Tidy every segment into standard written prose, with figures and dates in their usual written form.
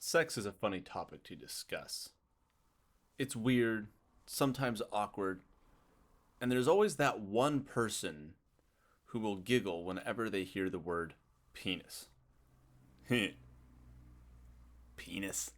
Sex is a funny topic to discuss. It's weird, sometimes awkward, and there's always that one person who will giggle whenever they hear the word penis. Penis.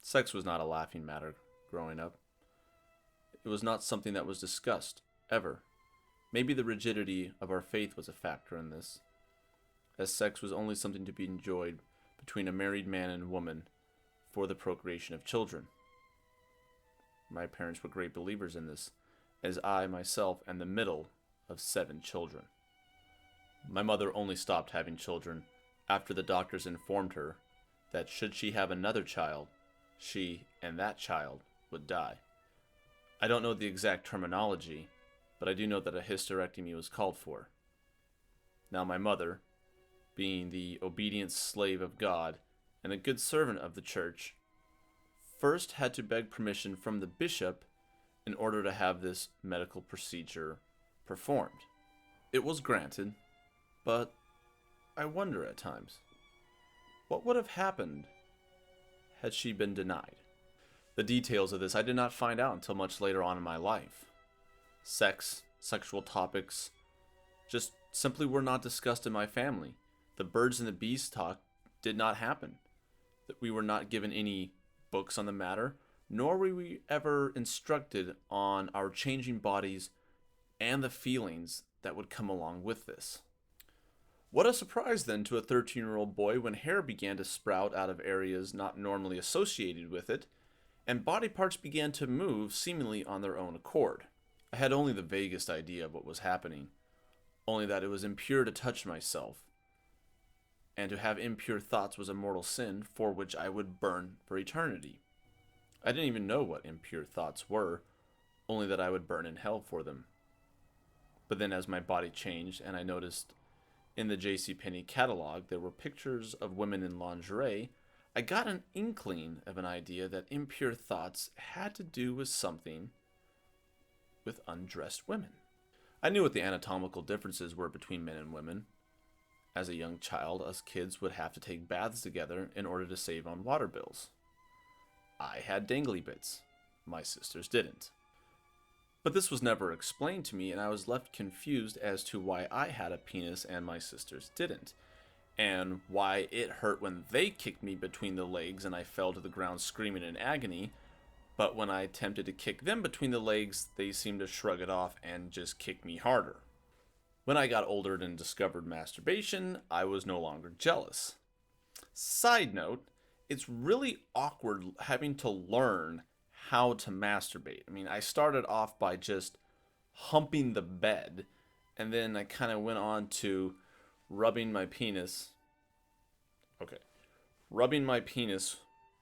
Sex was not a laughing matter growing up. It was not something that was discussed, ever. Maybe the rigidity of our faith was a factor in this, as sex was only something to be enjoyed between a married man and woman for the procreation of children. My parents were great believers in this, as I myself am the middle of 7 children. My mother only stopped having children after the doctors informed her that should she have another child, she and that child would die. I don't know the exact terminology, but I do know that a hysterectomy was called for. Now my mother, being the obedient slave of God and a good servant of the church, first had to beg permission from the bishop in order to have this medical procedure performed. It was granted, but I wonder at times, what would have happened had she been denied? The details of this I did not find out until much later on in my life. Sex, sexual topics, just simply were not discussed in my family. The birds and the bees talk did not happen. That we were not given any books on the matter, nor were we ever instructed on our changing bodies and the feelings that would come along with this. What a surprise then to a 13-year-old boy when hair began to sprout out of areas not normally associated with it, and body parts began to move seemingly on their own accord. I had only the vaguest idea of what was happening, only that it was impure to touch myself, and to have impure thoughts was a mortal sin for which I would burn for eternity. I didn't even know what impure thoughts were, only that I would burn in hell for them. But then as my body changed and I noticed in the JCPenney catalog there were pictures of women in lingerie, I got an inkling of an idea that impure thoughts had to do with something with undressed women. I knew what the anatomical differences were between men and women. As a young child, us kids would have to take baths together in order to save on water bills. I had dangly bits. My sisters didn't. But this was never explained to me, and I was left confused as to why I had a penis and my sisters didn't, and why it hurt when they kicked me between the legs and I fell to the ground screaming in agony, but when I attempted to kick them between the legs, they seemed to shrug it off and just kick me harder. When I got older and discovered masturbation, I was no longer jealous. Side note, it's really awkward having to learn how to masturbate. I mean, I started off by just humping the bed, and then I kind of went on to rubbing my penis. Rubbing my penis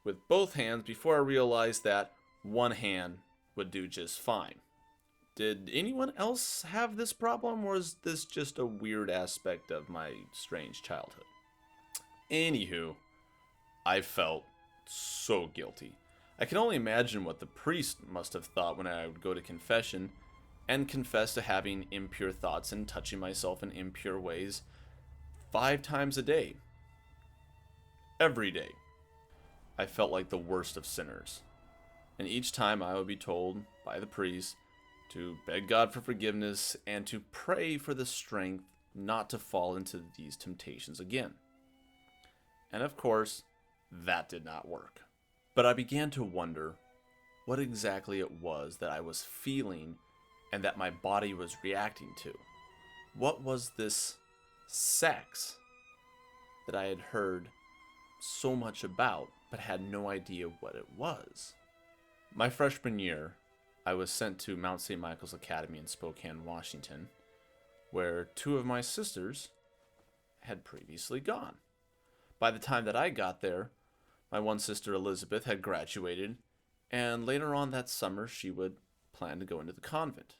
with both hands before I realized that one hand would do just fine. Did anyone else have this problem, or is this just a weird aspect of my strange childhood? Anywho, I felt so guilty. I can only imagine what the priest must have thought when I would go to confession and confess to having impure thoughts and touching myself in impure ways 5 times a day. Every day. I felt like the worst of sinners. And each time I would be told by the priest to beg God for forgiveness and to pray for the strength not to fall into these temptations again. And of course, that did not work. But I began to wonder what exactly it was that I was feeling and that my body was reacting to. What was this sex that I had heard so much about but had no idea what it was? My freshman year, I was sent to Mount St. Michael's Academy in Spokane, Washington, where 2 of my sisters had previously gone. By the time that I got there, my one sister Elizabeth had graduated, and later on that summer she would plan to go into the convent.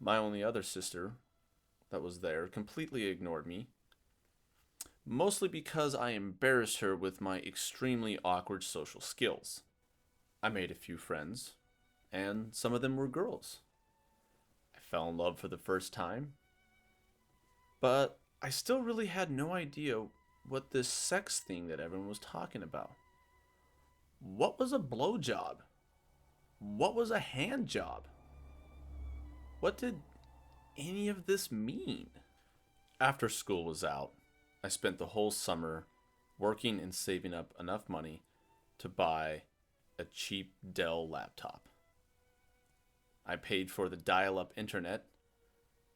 My only other sister that was there completely ignored me, mostly because I embarrassed her with my extremely awkward social skills. I made a few friends, and some of them were girls. I fell in love for the first time, but I still really had no idea what this sex thing that everyone was talking about. What was a blowjob? What was a hand job? What did any of this mean? After school was out, I spent the whole summer working and saving up enough money to buy a cheap Dell laptop. I paid for the dial up internet,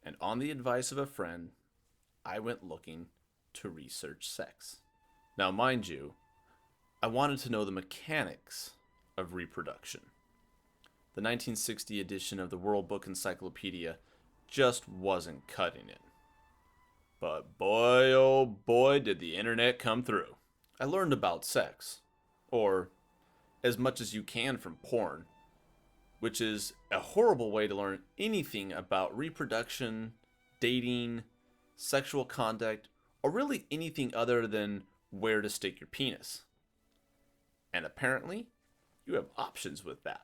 and on the advice of a friend, I went looking to research sex. Now, mind you, I wanted to know the mechanics of reproduction. The 1960 edition of the World Book Encyclopedia just wasn't cutting it. But boy, oh boy, did the internet come through. I learned about sex, or as much as you can from porn, which is a horrible way to learn anything about reproduction, dating, sexual conduct, or really anything other than where to stick your penis. And apparently, you have options with that.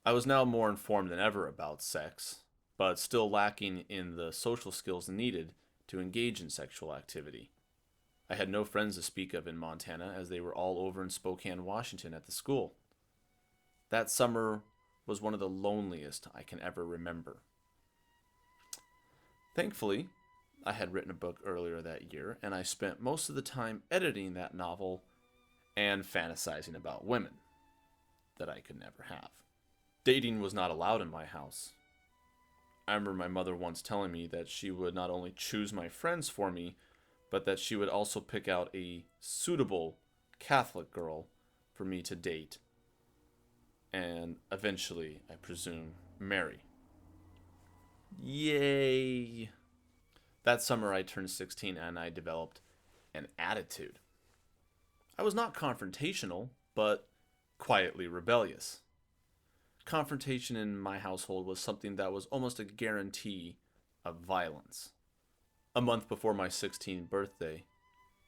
I was now more informed than ever about sex, but still lacking in the social skills needed to engage in sexual activity. I had no friends to speak of in Montana, as they were all over in Spokane, Washington at the school. That summer was one of the loneliest I can ever remember. Thankfully, I had written a book earlier that year, and I spent most of the time editing that novel and fantasizing about women that I could never have. Dating was not allowed in my house. I remember my mother once telling me that she would not only choose my friends for me, but that she would also pick out a suitable Catholic girl for me to date and eventually, I presume, marry. Yay! That summer I turned 16 and I developed an attitude. I was not confrontational, but quietly rebellious. Confrontation in my household was something that was almost a guarantee of violence. A month before my 16th birthday,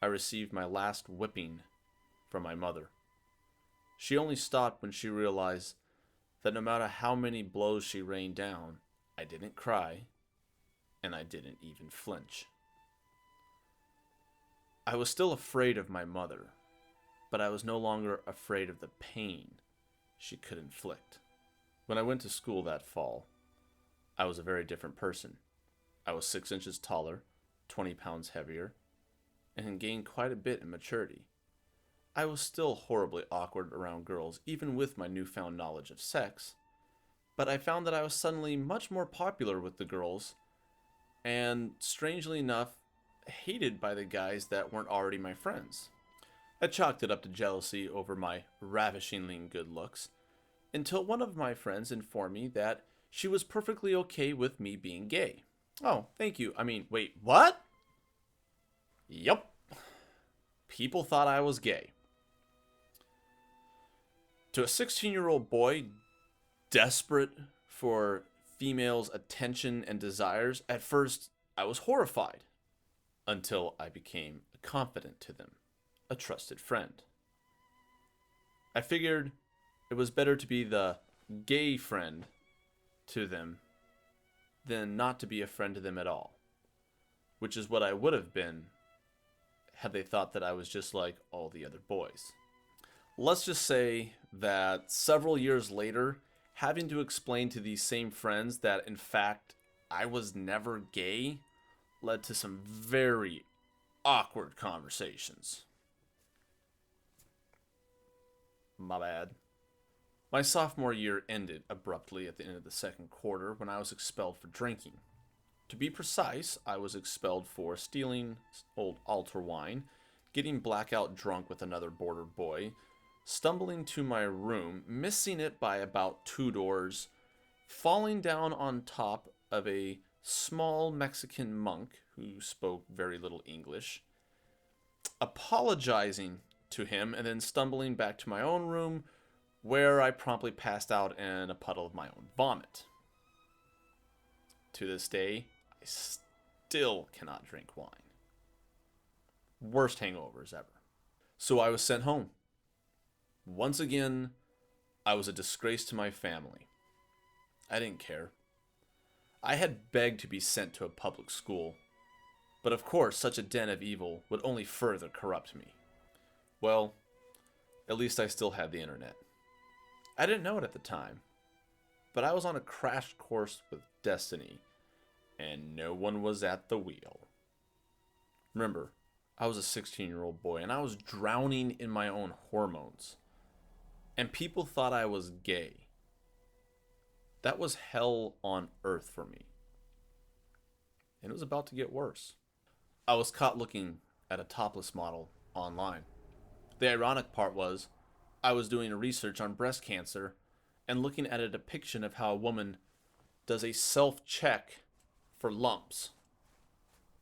I received my last whipping from my mother. She only stopped when she realized that no matter how many blows she rained down, I didn't cry, and I didn't even flinch. I was still afraid of my mother, but I was no longer afraid of the pain she could inflict. When I went to school that fall, I was a very different person. I was 6 inches taller, 20 pounds heavier, and had gained quite a bit in maturity. I was still horribly awkward around girls, even with my newfound knowledge of sex, but I found that I was suddenly much more popular with the girls, and strangely enough, hated by the guys that weren't already my friends. I chalked it up to jealousy over my ravishingly good looks, until one of my friends informed me that she was perfectly okay with me being gay. Oh, thank you. Wait, what? Yup. People thought I was gay. To a 16-year-old boy desperate for females' attention and desires, at first I was horrified, until I became a confidant to them, a trusted friend. I figured it was better to be the gay friend to them than not to be a friend to them at all, which is what I would have been had they thought that I was just like all the other boys. Let's just say that several years later, having to explain to these same friends that in fact I was never gay led to some very awkward conversations. My bad. My sophomore year ended abruptly at the end of the second quarter when I was expelled for drinking. To be precise, I was expelled for stealing old altar wine, getting blackout drunk with another border boy, stumbling to my room, missing it by about 2 doors, falling down on top of a small Mexican monk who spoke very little English, apologizing to him, and then stumbling back to my own room, where I promptly passed out in a puddle of my own vomit. to this day, I still cannot drink wine. Worst hangovers ever. So I was sent home. Once again, I was a disgrace to my family. I didn't care. I had begged to be sent to a public school, but of course such a den of evil would only further corrupt me. Well, at least I still had the internet. I didn't know it at the time, but I was on a crash course with destiny, and no one was at the wheel. Remember, I was a 16-year-old boy, and I was drowning in my own hormones. And people thought I was gay. That was hell on earth for me. And it was about to get worse. I was caught looking at a topless model online. The ironic part was, I was doing research on breast cancer and looking at a depiction of how a woman does a self-check for lumps.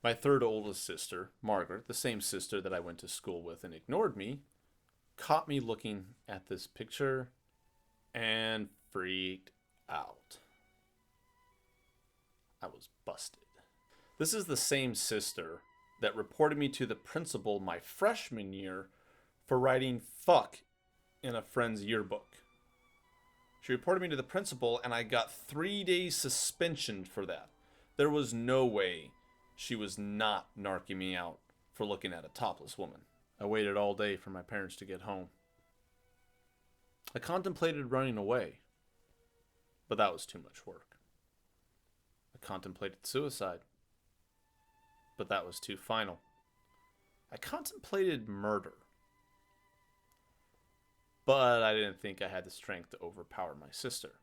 My third oldest sister, Margaret, the same sister that I went to school with and ignored me, caught me looking at this picture and freaked out. I was busted. This is the same sister that reported me to the principal my freshman year for writing fuck in a friend's yearbook. She reported me to the principal and I got 3 days suspension for that. There was no way she was not narking me out for looking at a topless woman. I waited all day for my parents to get home. I contemplated running away, but that was too much work. I contemplated suicide, but that was too final. I contemplated murder, but I didn't think I had the strength to overpower my sister.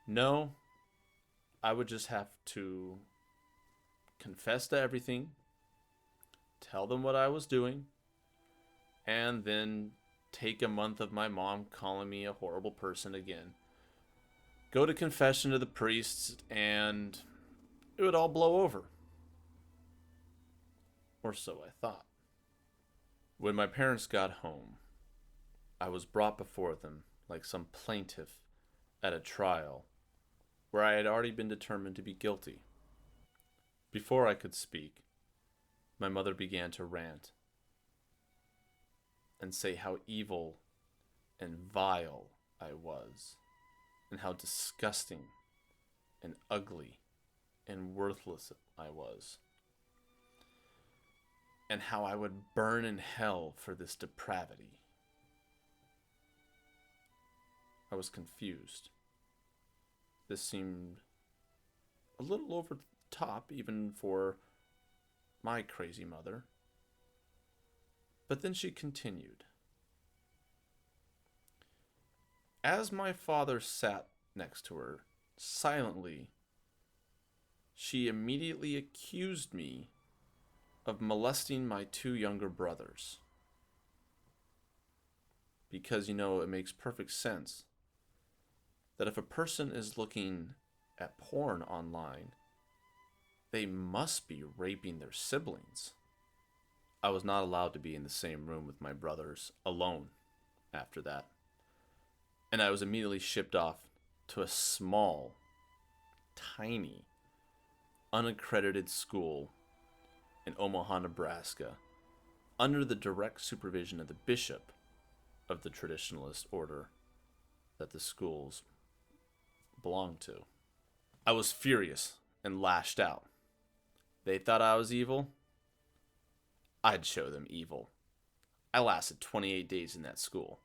No, I would just have to confess to everything, tell them what I was doing, and then take a month of my mom calling me a horrible person again. Go to confession to the priests, and it would all blow over. Or so I thought. When my parents got home, I was brought before them like some plaintiff at a trial where I had already been determined to be guilty. Before I could speak, my mother began to rant and say how evil and vile I was, and how disgusting and ugly and worthless I was, and how I would burn in hell for this depravity. I was confused. This seemed a little over the top, even for my crazy mother. But then she continued. As my father sat next to her, silently, she immediately accused me of molesting my 2 younger brothers. Because, it makes perfect sense that if a person is looking at porn online, they must be raping their siblings. I was not allowed to be in the same room with my brothers alone after that. And I was immediately shipped off to a small, tiny, unaccredited school in Omaha, Nebraska, under the direct supervision of the bishop of the traditionalist order that the schools belonged to. I was furious and lashed out. They thought I was evil. I'd show them evil. I lasted 28 days in that school.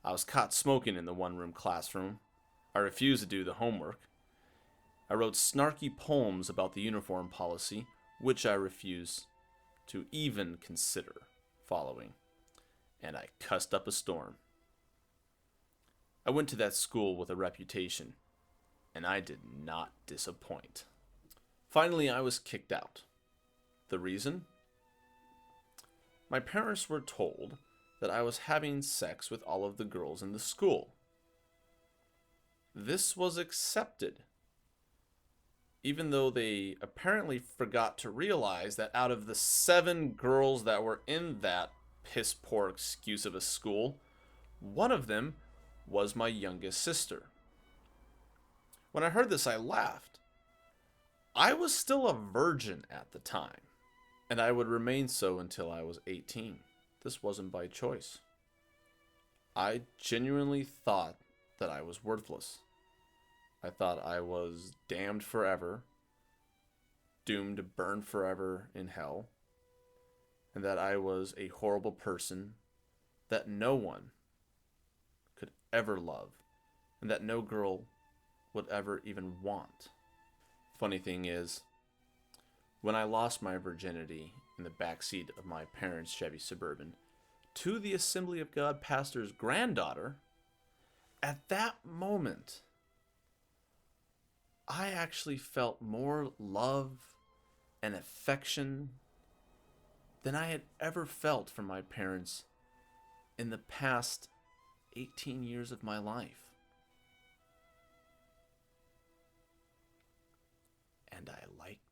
I was caught smoking in the one-room classroom. I refused to do the homework. I wrote snarky poems about the uniform policy, which I refused to even consider following. And I cussed up a storm. I went to that school with a reputation, and I did not disappoint. Finally, I was kicked out. The reason? My parents were told that I was having sex with all of the girls in the school. This was accepted, even though they apparently forgot to realize that out of the 7 girls that were in that piss-poor excuse of a school, one of them was my youngest sister. When I heard this, I laughed. I was still a virgin at the time, and I would remain so until I was 18. This wasn't by choice. I genuinely thought that I was worthless. I thought I was damned forever, doomed to burn forever in hell, and that I was a horrible person that no one could ever love, and that no girl would ever even want. Funny thing is, when I lost my virginity in the backseat of my parents' Chevy Suburban to the Assembly of God pastor's granddaughter, at that moment, I actually felt more love and affection than I had ever felt from my parents in the past 18 years of my life. And I liked